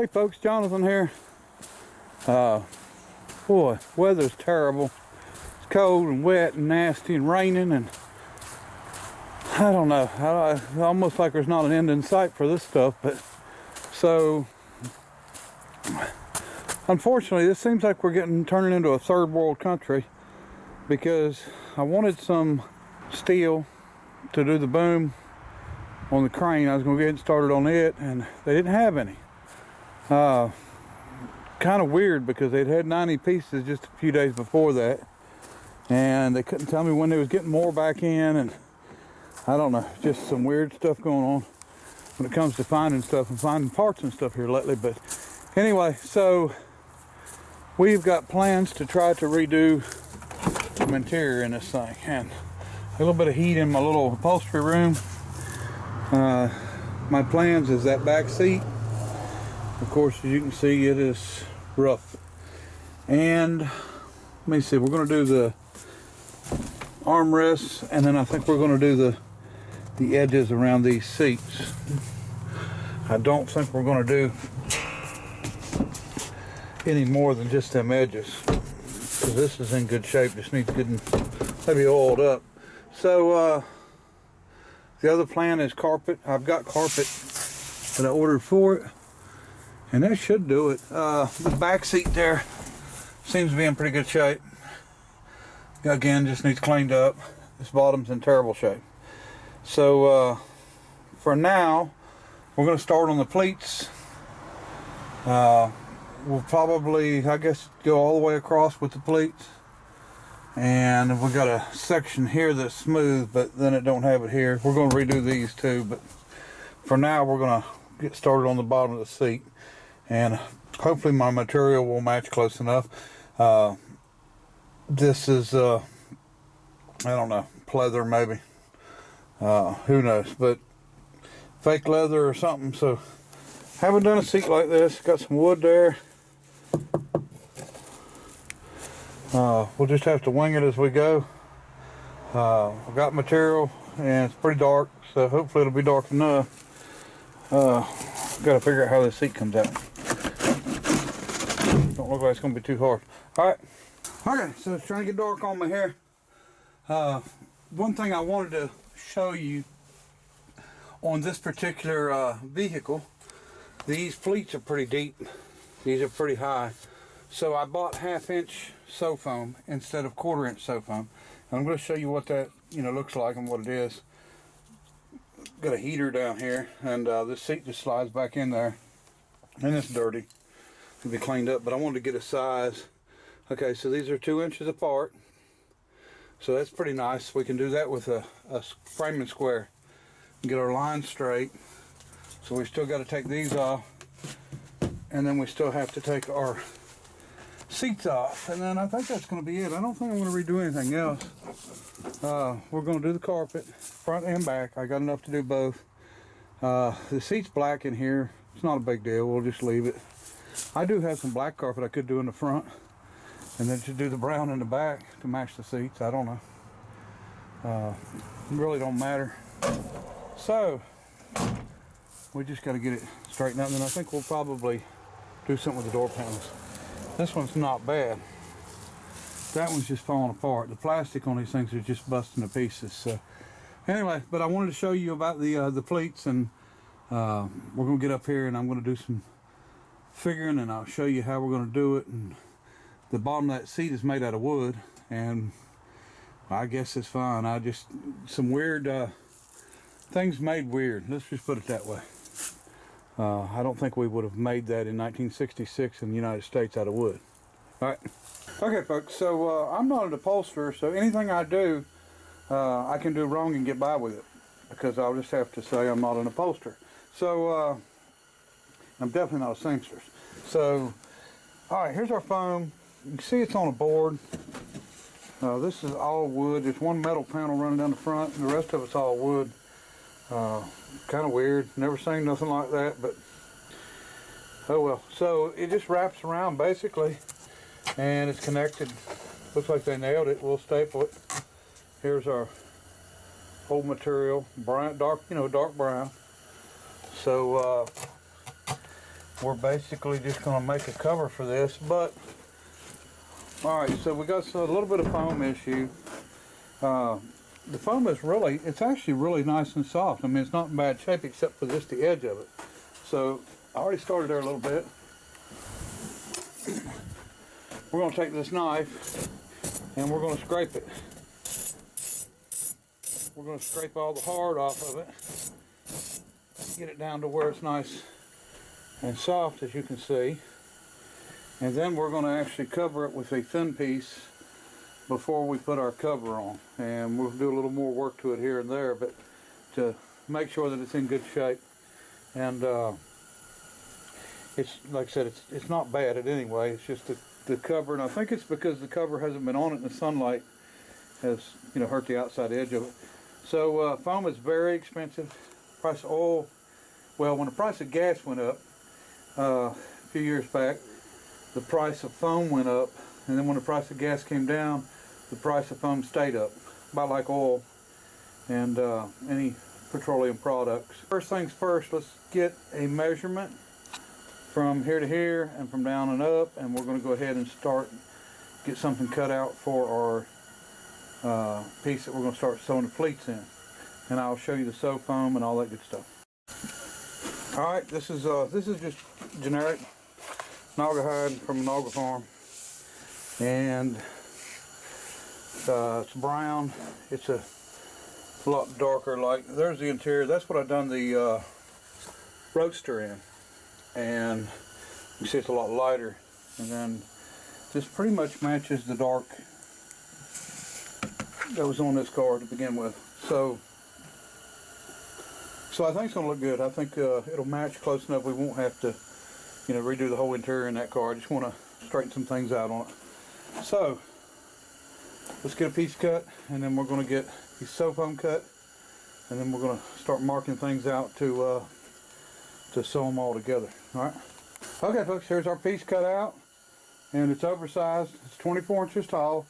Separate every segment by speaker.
Speaker 1: Hey folks, Jonathan here. Boy, weather's terrible. It's cold and wet and nasty and raining, and I don't know. It's almost like there's not an end in sight for this stuff. But so, unfortunately, this seems like we're turning into a third world country, because I wanted some steel to do the boom on the crane. I was going to get started on it, and they didn't have any. Kind of weird, because they'd had 90 pieces just a few days before that, and they couldn't tell me when they was getting more back in, and I don't know, just some weird stuff going on when it comes to finding stuff and finding parts and stuff here lately. But anyway, so we've got plans to try to redo the interior in this thing, and a little bit of heat in my little upholstery room. My plans is that back seat. Of course, as you can see, it is rough. And let me see, we're going to do the armrests, and then I think we're going to do the edges around these seats. I don't think we're going to do any more than just them edges, because this is in good shape. Just needs getting maybe oiled up. So the other plan is carpet. I've got carpet that I ordered for it, and that should do it. The back seat there seems to be in pretty good shape. Again, just needs cleaned up. This bottom's in terrible shape. So for now, we're going to start on the pleats. We'll probably, I guess, go all the way across with the pleats. And we got a section here that's smooth, but then it don't have it here. We're going to redo these too, but for now we're going to get started on the bottom of the seat, and hopefully my material will match close enough. This is I don't know, pleather maybe, who knows, but fake leather or something. So haven't done a seat like this. Got some wood there. We'll just have to wing it as we go. I've got material, and it's pretty dark, so hopefully it'll be dark enough. Got to figure out how this seat comes out. Don't look like it's going to be too hard. Alright. Okay, so it's trying to get dark on me here. One thing I wanted to show you on this particular vehicle, these pleats are pretty deep. These are pretty high. So I bought 1/2 inch sew foam instead of 1/4 inch sew foam. And I'm going to show you what that looks like and what it is. Got a heater down here, and this seat just slides back in there, and it's dirty. It'll be cleaned up, but I wanted to get a size. Okay, so these are 2 inches apart, so that's pretty nice. We can do that with a framing square and get our lines straight. So we still got to take these off, and then we still have to take our seats off, and then I think that's going to be it. I don't think I'm going to redo anything else. We're going to do the carpet, front and back. I got enough to do both. The seat's black in here. It's not a big deal. We'll just leave it. I do have some black carpet I could do in the front, and then to do the brown in the back to match the seats. I don't know. It really don't matter. So we just got to get it straightened out, and then I think we'll probably do something with the door panels. This one's not bad. That one's just falling apart. The plastic on these things is just busting to pieces. So anyway, but I wanted to show you about the pleats, and we're going to get up here and I'm going to do some figuring, and I'll show you how we're going to do it. And the bottom of that seat is made out of wood, and I guess it's fine. Some weird things made weird. Let's just put it that way. I don't think we would have made that in 1966 in the United States out of wood. Alright. Okay folks, so I'm not an upholsterer, so anything I do, I can do wrong and get by with it, because I'll just have to say I'm not an upholsterer. So, I'm definitely not a seamstress. So, alright, here's our foam. You can see it's on a board. This is all wood. There's one metal panel running down the front, and the rest of it's all wood. Kind of weird. Never seen nothing like that, but oh well. So it just wraps around basically, and it's connected. Looks like they nailed it. We'll staple it. Here's our old material, brown, dark brown. So we're basically just going to make a cover for this. But alright, so we got a little bit of foam issue. The foam is really, it's actually really nice and soft. I mean, it's not in bad shape except for just the edge of it. So I already started there a little bit. We're going to take this knife and we're going to scrape it. We're going to scrape all the hard off of it. Get it down to where it's nice and soft, as you can see. And then we're going to actually cover it with a thin piece before we put our cover on. And we'll do a little more work to it here and there, but to make sure that it's in good shape. And it's, like I said, it's not bad at any way. It's just the cover, and I think it's because the cover hasn't been on it and the sunlight has, you know, hurt the outside edge of it. So foam is very expensive. Price of oil, well, when the price of gas went up a few years back, the price of foam went up, and then when the price of gas came down, the price of foam stayed up, about like oil and any petroleum products. First things first, let's get a measurement from here to here and from down and up, and we're going to go ahead and get something cut out for our piece that we're going to start sewing the pleats in. And I'll show you the sew foam and all that good stuff. Alright, this is just generic Naga hide from a Naga farm, and it's brown. It's a lot darker. Like, there's the interior. That's what I've done the roadster in, and you see it's a lot lighter. And then this pretty much matches the dark that was on this car to begin with. So I think it's going to look good. I think it'll match close enough. We won't have to, you know, redo the whole interior in that car. I just want to straighten some things out on it. So let's get a piece cut, and then we're going to get the sew foam cut, and then we're going to start marking things out to sew them all together. All right. Okay, folks. Here's our piece cut out, and it's oversized. It's 24 inches tall,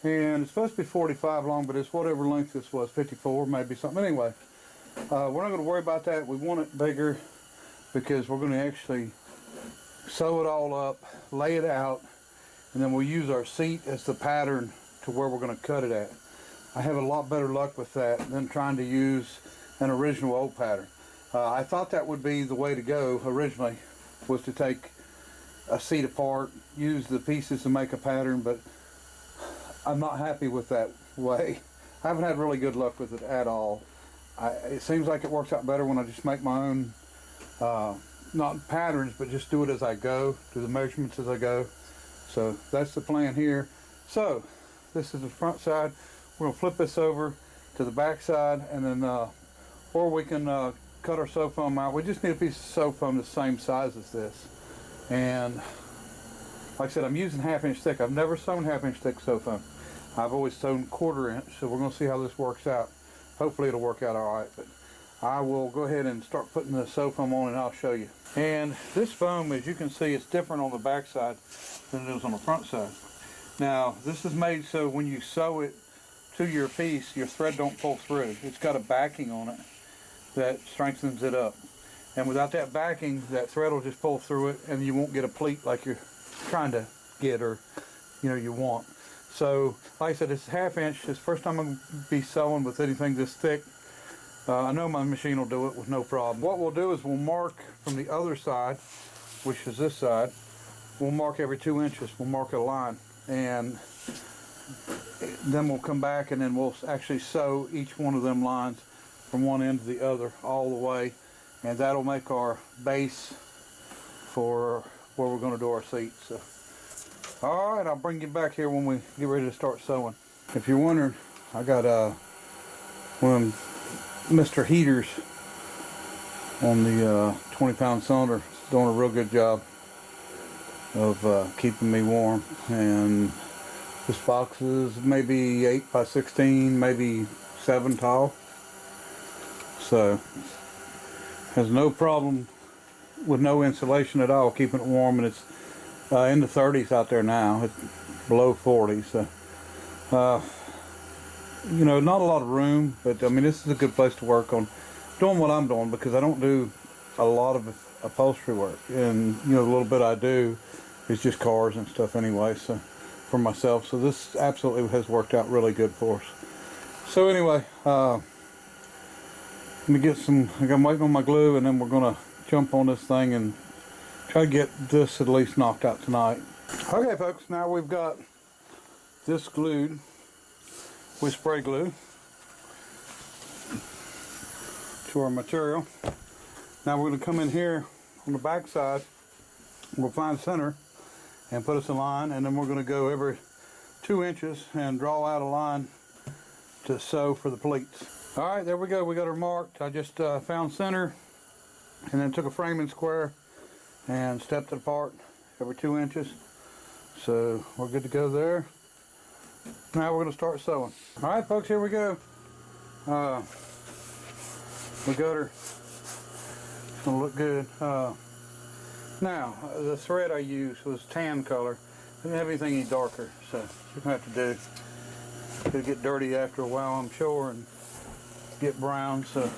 Speaker 1: and it's supposed to be 45 long, but it's whatever length this was, 54, maybe something. Anyway, we're not going to worry about that. We want it bigger because we're going to actually sew it all up, lay it out, and then we'll use our seat as the pattern to where we're going to cut it at. I have a lot better luck with that than trying to use an original old pattern. I thought that would be the way to go originally, was to take a seat apart, use the pieces to make a pattern, but I'm not happy with that way. I haven't had really good luck with it at all. It seems like it works out better when I just make my own, not patterns, but just do it as I go, do the measurements as I go. So that's the plan here. So this is the front side. We're going to flip this over to the back side, and then, or we can cut our sew foam out. We just need a piece of sew foam the same size as this. And like I said, I'm using 1/2 inch thick. I've never sewn 1/2 inch thick sew foam. I've always sewn 1/4 inch, so we're going to see how this works out. Hopefully it'll work out all right, but I will go ahead and start putting the sew foam on, and I'll show you. And this foam, as you can see, it's different on the back side than it is on the front side. Now, this is made so when you sew it to your piece, your thread don't pull through. It's got a backing on it that strengthens it up. And without that backing, that thread will just pull through it, and you won't get a pleat like you're trying to get, or you want. So, like I said, it's 1/2 inch. It's the first time I'm going to be sewing with anything this thick. I know my machine will do it with no problem. What we'll do is we'll mark from the other side, which is this side. We'll mark every 2 inches. We'll mark a line, and then we'll come back, and then we'll actually sew each one of them lines from one end to the other all the way, and that'll make our base for where we're going to do our seat. So, all right, I'll bring you back here when we get ready to start sewing. If you're wondering, I got one of Mr. Heaters on the 20-pound cylinder. It's doing a real good job of keeping me warm. And this box is maybe 8 by 16, maybe 7 tall. So has no problem with no insulation at all, keeping it warm, and it's in the 30s out there now. It's below 40, so not a lot of room, but I mean, this is a good place to work on doing what I'm doing, because I don't do a lot of upholstery work, and you know, the little bit I do is just cars and stuff anyway, so for myself. So this absolutely has worked out really good for us. So anyway, let me get some, I'm waiting on my glue, and then we're gonna jump on this thing and try to get this at least knocked out tonight. Okay folks, now we've got this glued with spray glue to our material. Now we're going to come in here on the back side, we'll find center and put us a line, and then we're going to go every 2 inches and draw out a line to sew for the pleats. Alright, there we go, we got her marked. I just found center and then took a framing square and stepped it apart every 2 inches. So we're good to go there. Now we're going to start sewing. Alright folks, here we go. We got her. It's going to look good. Now, the thread I used was tan color. I didn't have anything any darker, so you're going to have to do. It'll get dirty after a while, I'm sure, and get brown. So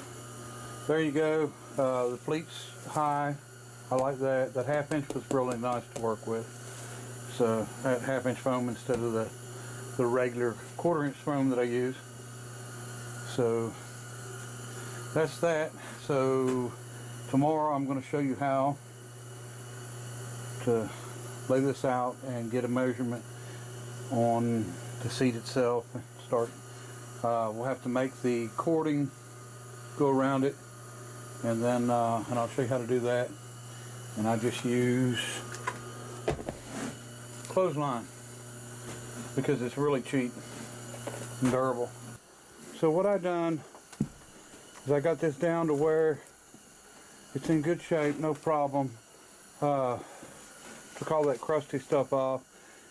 Speaker 1: there you go. The pleats high. I like that. That 1/2 inch was really nice to work with. So that 1/2 inch foam instead of the regular 1/4 inch foam that I use. So that's that. So tomorrow I'm going to show you how to lay this out and get a measurement on the seat itself. Start. We'll have to make the cording go around it, and then and I'll show you how to do that. And I just use clothesline because it's really cheap and durable. So what I done is I got this down to where it's in good shape, no problem. Took all that crusty stuff off.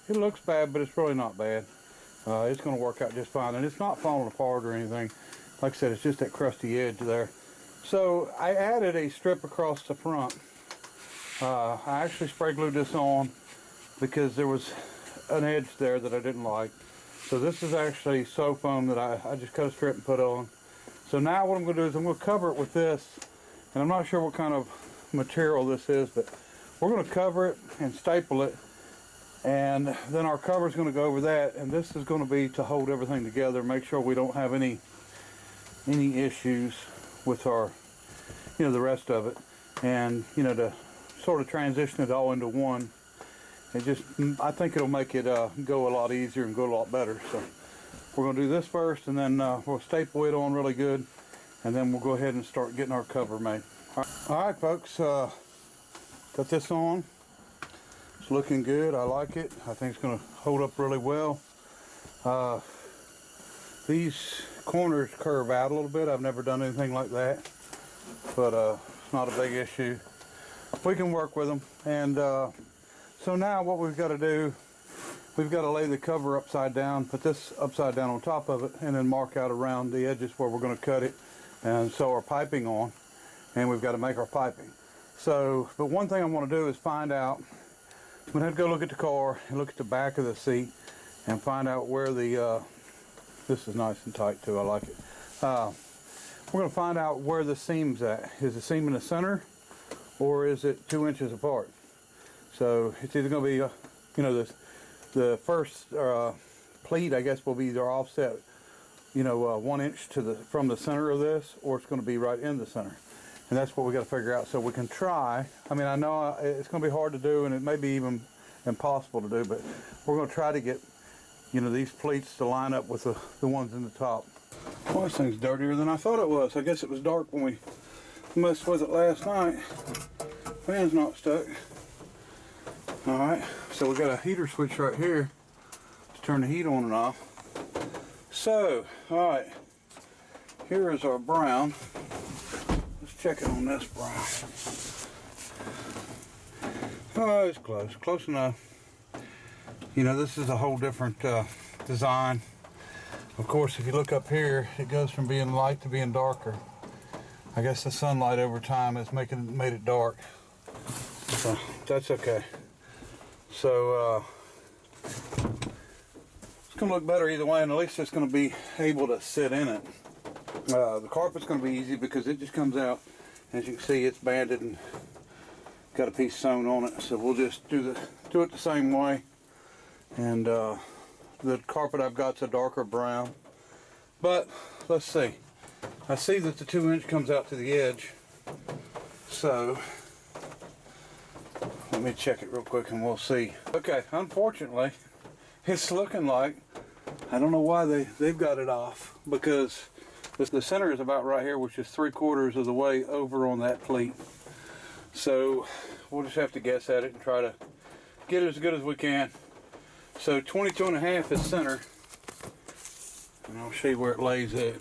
Speaker 1: It looks bad, but it's really not bad. It's going to work out just fine, and it's not falling apart or anything. Like I said, it's just that crusty edge there. So I added a strip across the front. I actually spray glued this on because there was an edge there that I didn't like. So this is actually sew foam that I just cut a strip and put on. So now what I'm going to do is I'm going to cover it with this, and I'm not sure what kind of material this is, but we're going to cover it and staple it, and then our cover is going to go over that, and this is going to be to hold everything together, make sure we don't have any issues with our, you know, the rest of it, and you know, to sort of transition it all into one. It just, I think it'll make it go a lot easier and go a lot better. So we're going to do this first, and then we'll staple it on really good, and then we'll go ahead and start getting our cover made. Alright folks, got this on. It's looking good. I like it. I think it's going to hold up really well. These corners curve out a little bit. I've never done anything like that, but it's not a big issue. We can work with them. And so now what we've got to do, we've got to lay the cover upside down, put this upside down on top of it, and then mark out around the edges where we're going to cut it and sew our piping on. And we've got to make our piping. So, but one thing I want to do is find out, I'm going to have to go look at the car and look at the back of the seat and find out where the, this is nice and tight too, I like it. We're going to find out where the seam's at. Is the seam in the center, or is it 2 inches apart? So it's either going to be, you know, the first pleat, I guess, will be either offset, you know, 1 inch to from the center of this, or it's going to be right in the center. And that's what we got to figure out, so we can try. I mean, I know it's going to be hard to do, and it may be even impossible to do, but we're going to try to get, you know, these pleats to line up with the ones in the top. Well, this thing's dirtier than I thought it was. I guess it was dark when we messed with it last night. Fan's not stuck. All right, so we got a heater switch right here to turn the heat on and off. So, all right, here is our brown. Let's check it on this brown. Oh, it's close enough. You know, this is a whole different design. Of course, if you look up here, it goes from being light to being darker. I guess the sunlight over time has made it dark. So that's okay. So it's going to look better either way, and at least it's going to be able to sit in it. The carpet's going to be easy because it just comes out. As you can see, it's banded and got a piece sewn on it, so we'll just do it the same way. And the carpet I've got's a darker brown, but let's see. I see that the 2-inch comes out to the edge, so let me check it real quick and we'll see. Okay, unfortunately, it's looking like, I don't know why they've got it off, because the center is about right here, which is 3/4 of the way over on that pleat. So we'll just have to guess at it and try to get it as good as we can. So 22.5 is center, and I'll show you where it lays at.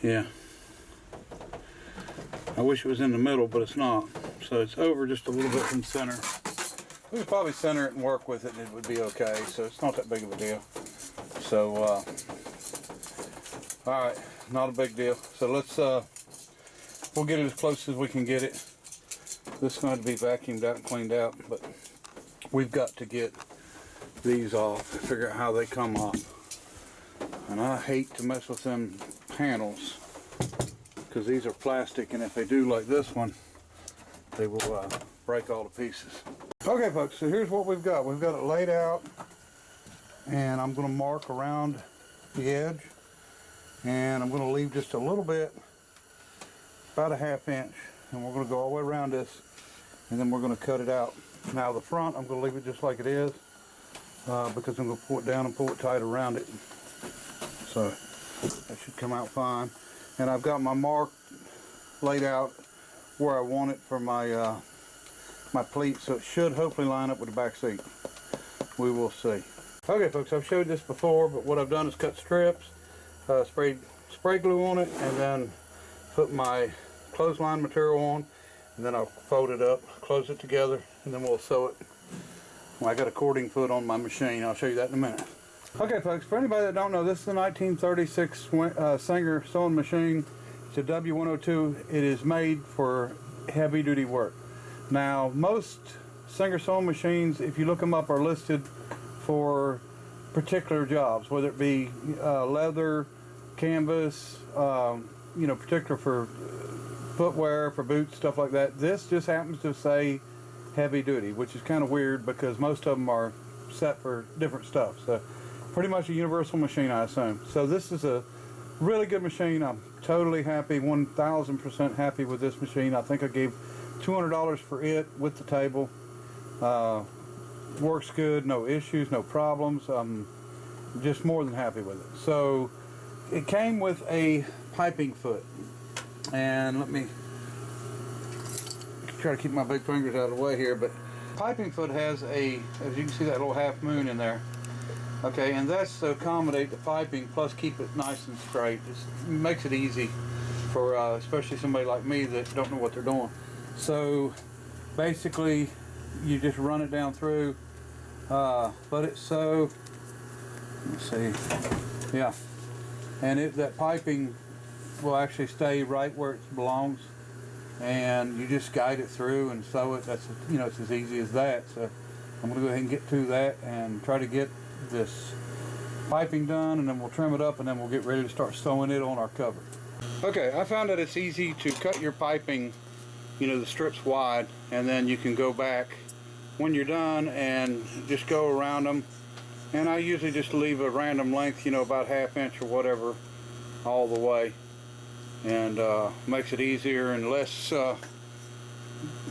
Speaker 1: Yeah, I wish it was in the middle, but it's not. So it's over just a little bit from center. We could probably center it and work with it and it would be okay, so it's not that big of a deal. So all right, not a big deal. So let's we'll get it as close as we can get it. This is going to be vacuumed out and cleaned out, but we've got to get these off, figure out how they come off. And I hate to mess with them panels, because these are plastic, and if they do like this one, they will break all to pieces. Okay folks, so here's what we've got. We've got it laid out, and I'm going to mark around the edge, and I'm going to leave just a little bit, about a 1/2 inch, and we're going to go all the way around this, and then we're going to cut it out. Now the front, I'm going to leave it just like it is, because I'm going to pull it down and pull it tight around it. So that should come out fine. And I've got my mark laid out where I want it for my my pleats, so it should hopefully line up with the back seat. We will see. Okay folks, I've showed this before, but what I've done is cut strips, sprayed spray glue on it, and then put my clothesline material on, and then I'll fold it up, close it together, and then we'll sew it. Well, I got a cording foot on my machine. I'll show you that in a minute. Okay folks, for anybody that don't know, this is a 1936 Singer sewing machine. It's a W102. It is made for heavy duty work. Now most Singer sewing machines, if you look them up, are listed for particular jobs, whether it be leather, canvas, you know, particular for footwear, for boots, stuff like that. This just happens to say heavy duty, which is kind of weird because most of them are set for different stuff. So pretty much a universal machine, I assume. So this is a really good machine. I'm totally happy, 1000% happy with this machine. I think I gave $200 for it with the table. Works good, no issues, no problems. I'm just more than happy with it. So it came with a piping foot, and let me try to keep my big fingers out of the way here, but piping foot has a, as you can see, that little half moon in there. Okay, and that's to accommodate the piping, plus keep it nice and straight. It makes it easy for especially somebody like me that don't know what they're doing. So basically you just run it down through, let it sew. Let's see, yeah, and that piping will actually stay right where it belongs, and you just guide it through and sew it. That's, you know, it's as easy as that. So I'm going to go ahead and get to that and try to get this piping done, and then we'll trim it up, and then we'll get ready to start sewing it on our cover. Okay, I found that it's easy to cut your piping, you know, the strips wide, and then you can go back when you're done and just go around them. And I usually just leave a random length, you know, about 1/2 inch or whatever, all the way, and makes it easier and less,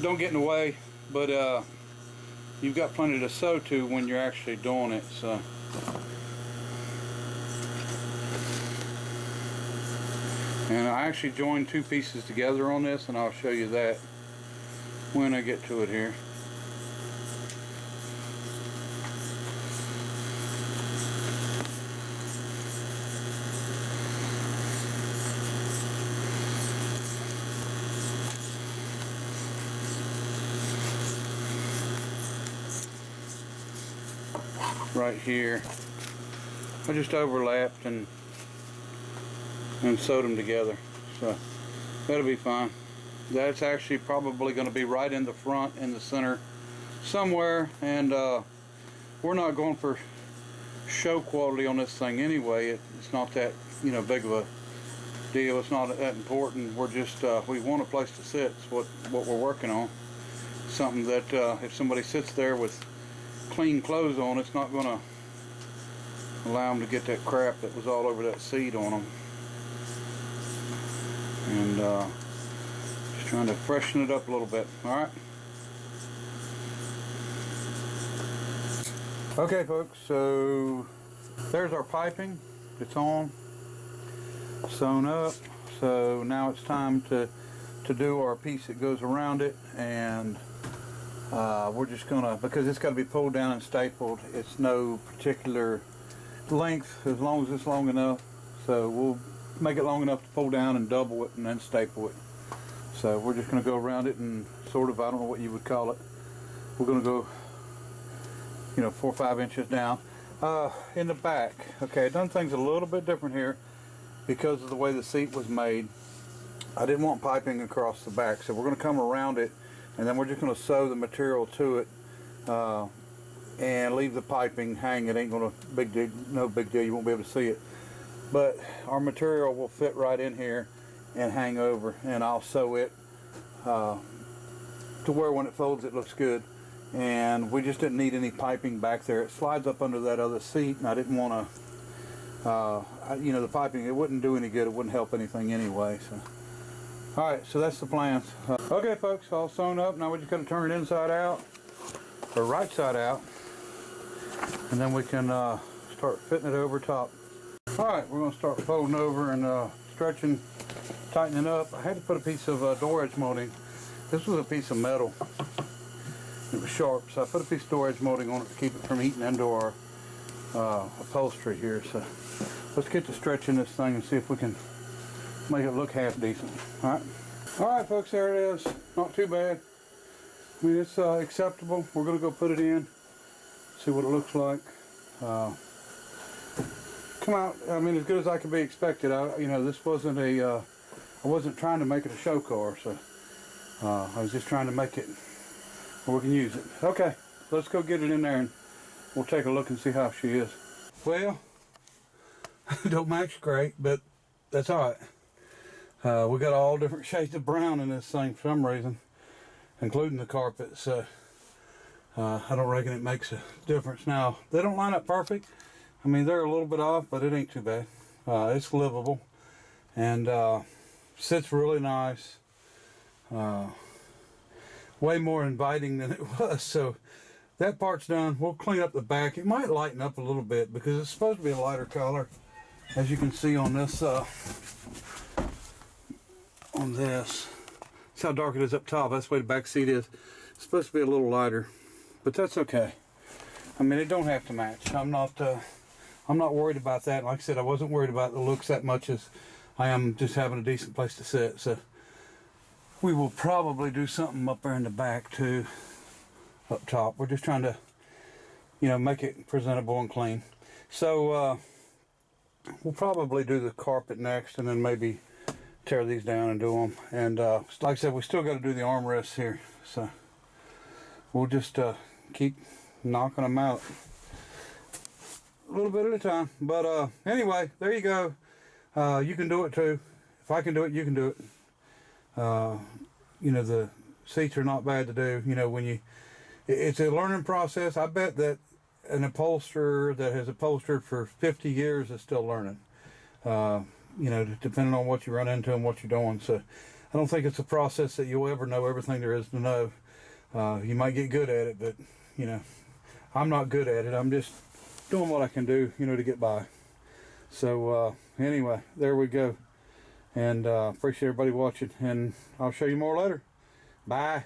Speaker 1: don't get in the way, but you've got plenty to sew to when you're actually doing it. So and I actually joined two pieces together on this, and I'll show you that when I get to it here. Right here, I just overlapped and sewed them together, so that'll be fine. That's actually probably going to be right in the front, in the center somewhere, and we're not going for show quality on this thing anyway. It's not that, you know, big of a deal. It's not that important. We're just we want a place to sit. It's what we're working on. Something that if somebody sits there with clean clothes on, it's not going to allow them to get that crap that was all over that seat on them. And just trying to freshen it up a little bit. Alright. Okay folks, so there's our piping. It's on, sewn up. So now it's time to do our piece that goes around it, and we're just gonna, because it's got to be pulled down and stapled. It's no particular length as long as it's long enough. So we'll make it long enough to pull down and double it and then staple it. So we're just going to go around it and sort of, I don't know what you would call it. We're going to go, 4 or 5 inches down. In the back, okay, I've done things a little bit different here because of the way the seat was made. I didn't want piping across the back, so we're going to come around it, and then we're just going to sew the material to it and leave the piping hang. It ain't going to no big deal. You won't be able to see it, but our material will fit right in here and hang over, and I'll sew it to where when it folds it looks good. And we just didn't need any piping back there. It slides up under that other seat, and I didn't want to the piping, it wouldn't do any good. It wouldn't help anything anyway. So alright, so that's the plans. Okay folks, all sewn up. Now we're just going to turn it inside out, or right side out, and then we can start fitting it over top. Alright, we're going to start folding over and stretching, tightening up. I had to put a piece of door edge molding. This was a piece of metal. It was sharp, so I put a piece of door edge molding on it to keep it from eating into our upholstery here. So let's get to stretching this thing and see if we can make it look half decent. Alright folks, there it is. Not too bad. I mean, it's acceptable. We're going to go put it in, see what it looks like. Come out, I mean, as good as I could be expected. This wasn't I wasn't trying to make it a show car, so I was just trying to make it where we can use it. Okay, let's go get it in there and we'll take a look and see how she is. Well, don't match great, but that's alright. We got all different shades of brown in this thing for some reason, including the carpet, so I don't reckon it makes a difference. Now, they don't line up perfect. I mean, they're a little bit off, but it ain't too bad. It's livable, and sits really nice. Way more inviting than it was. So that part's done. We'll clean up the back. It might lighten up a little bit because it's supposed to be a lighter color, as you can see on this. On this, see how dark it is up top. That's the way the back seat is. It's supposed to be a little lighter, but that's okay. I mean, it don't have to match. I'm not worried about that. Like I said, I wasn't worried about the looks that much as I am just having a decent place to sit. So we will probably do something up there in the back too, up top. We're just trying to, make it presentable and clean. So we'll probably do the carpet next, and then maybe tear these down and do them. And like I said, we still got to do the armrests here. So we'll just keep knocking them out a little bit at a time. But anyway, there you go. You can do it too. If I can do it, you can do it. The seats are not bad to do. It's a learning process. I bet that an upholsterer that has upholstered for 50 years is still learning. Depending on what you run into and what you're doing. So I don't think it's a process that you'll ever know everything there is to know. You might get good at it, but I'm not good at it. I'm just doing what I can do, to get by. So anyway, there we go. And appreciate everybody watching, and I'll show you more later. Bye.